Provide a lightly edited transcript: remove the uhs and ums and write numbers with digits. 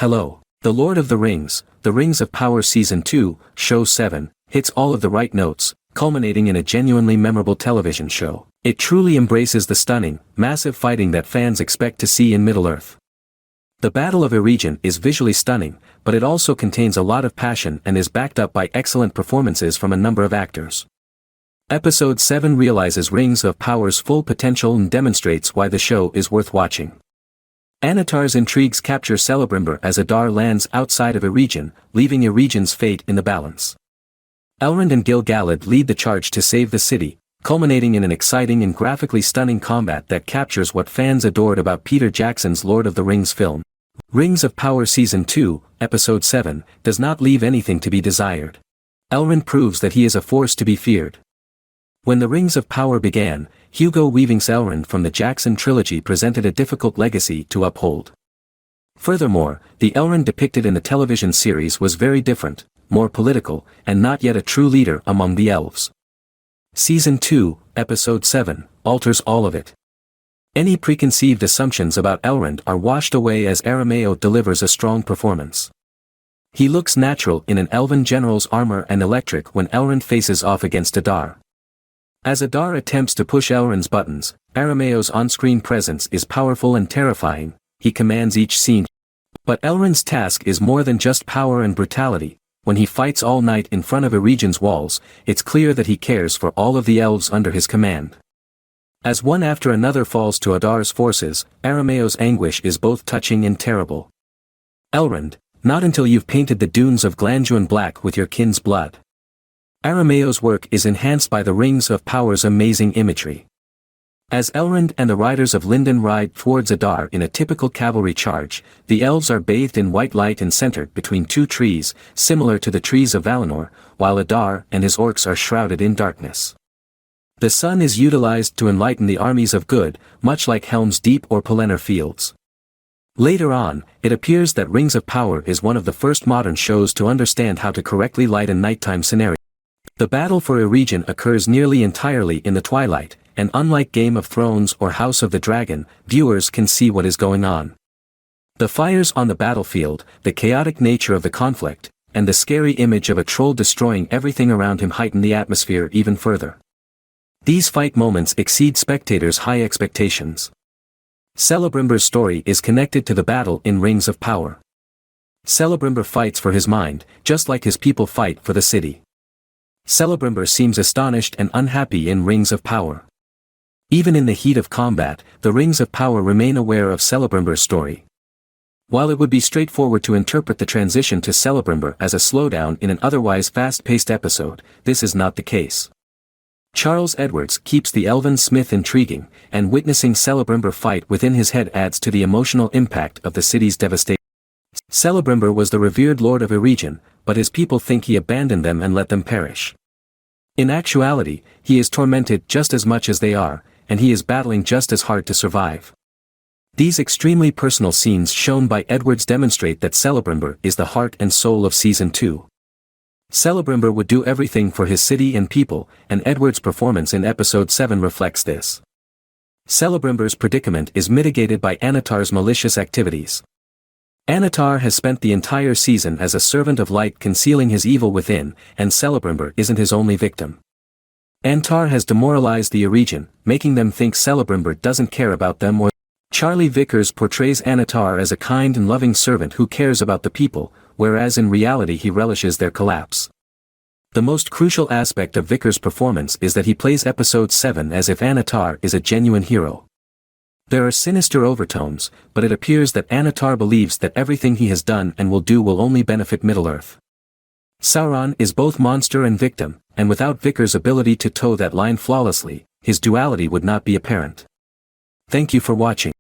Hello. The Lord of the Rings of Power Season 2, Show 7, hits all of the right notes, culminating in a genuinely memorable television show. It truly embraces the stunning, massive fighting that fans expect to see in Middle-earth. The Battle of Eregion is visually stunning, but it also contains a lot of passion and is backed up by excellent performances from a number of actors. Episode 7 realizes Rings of Power's full potential and demonstrates why the show is worth watching. Anatar's intrigues capture Celebrimbor as Adar lands outside of Eregion, leaving Eregion's fate in the balance. Elrond and Gil-galad lead the charge to save the city, culminating in an exciting and graphically stunning combat that captures what fans adored about Peter Jackson's Lord of the Rings film. Rings of Power Season 2, Episode 7, does not leave anything to be desired. Elrond proves that he is a force to be feared. When the Rings of Power began, Hugo Weaving's Elrond from the Jackson trilogy presented a difficult legacy to uphold. Furthermore, the Elrond depicted in the television series was very different, more political, and not yet a true leader among the elves. Season 2, Episode 7, alters all of it. Any preconceived assumptions about Elrond are washed away as Arameo delivers a strong performance. He looks natural in an elven general's armor and electric when Elrond faces off against Adar. As Adar attempts to push Elrond's buttons, Arameo's on-screen presence is powerful and terrifying, he commands each scene. But Elrond's task is more than just power and brutality. When he fights all night in front of Eregion's walls, it's clear that he cares for all of the elves under his command. As one after another falls to Adar's forces, Arameo's anguish is both touching and terrible. Elrond, not until you've painted the dunes of Glanduin black with your kin's blood. Arameo's work is enhanced by the Rings of Power's amazing imagery. As Elrond and the riders of Lindon ride towards Adar in a typical cavalry charge, the elves are bathed in white light and centered between two trees, similar to the trees of Valinor, while Adar and his orcs are shrouded in darkness. The sun is utilized to enlighten the armies of good, much like Helm's Deep or Pelennor Fields. Later on, it appears that Rings of Power is one of the first modern shows to understand how to correctly light a nighttime scenario. The battle for Eregion occurs nearly entirely in the twilight, and unlike Game of Thrones or House of the Dragon, viewers can see what is going on. The fires on the battlefield, the chaotic nature of the conflict, and the scary image of a troll destroying everything around him heighten the atmosphere even further. These fight moments exceed spectators' high expectations. Celebrimbor's story is connected to the battle in Rings of Power. Celebrimbor fights for his mind, just like his people fight for the city. Celebrimbor seems astonished and unhappy in Rings of Power. Even in the heat of combat, the Rings of Power remain aware of Celebrimbor's story. While it would be straightforward to interpret the transition to Celebrimbor as a slowdown in an otherwise fast-paced episode, this is not the case. Charles Edwards keeps the elven smith intriguing, and witnessing Celebrimbor fight within his head adds to the emotional impact of the city's devastation. Celebrimbor was the revered lord of Eregion, but his people think he abandoned them and let them perish. In actuality, he is tormented just as much as they are, and he is battling just as hard to survive. These extremely personal scenes shown by Edwards demonstrate that Celebrimbor is the heart and soul of Season 2. Celebrimbor would do everything for his city and people, and Edwards' performance in Episode 7 reflects this. Celebrimbor's predicament is mitigated by Anatar's malicious activities. Anatar has spent the entire season as a servant of light concealing his evil within, and Celebrimbor isn't his only victim. Antar has demoralized the Eregion, making them think Celebrimbor doesn't care about them or. Charlie Vickers portrays Anatar as a kind and loving servant who cares about the people, whereas in reality he relishes their collapse. The most crucial aspect of Vickers' performance is that he plays Episode 7 as if Anatar is a genuine hero. There are sinister overtones, but it appears that Anatar believes that everything he has done and will do will only benefit Middle-earth. Sauron is both monster and victim, and without Vickers' ability to toe that line flawlessly, his duality would not be apparent. Thank you for watching.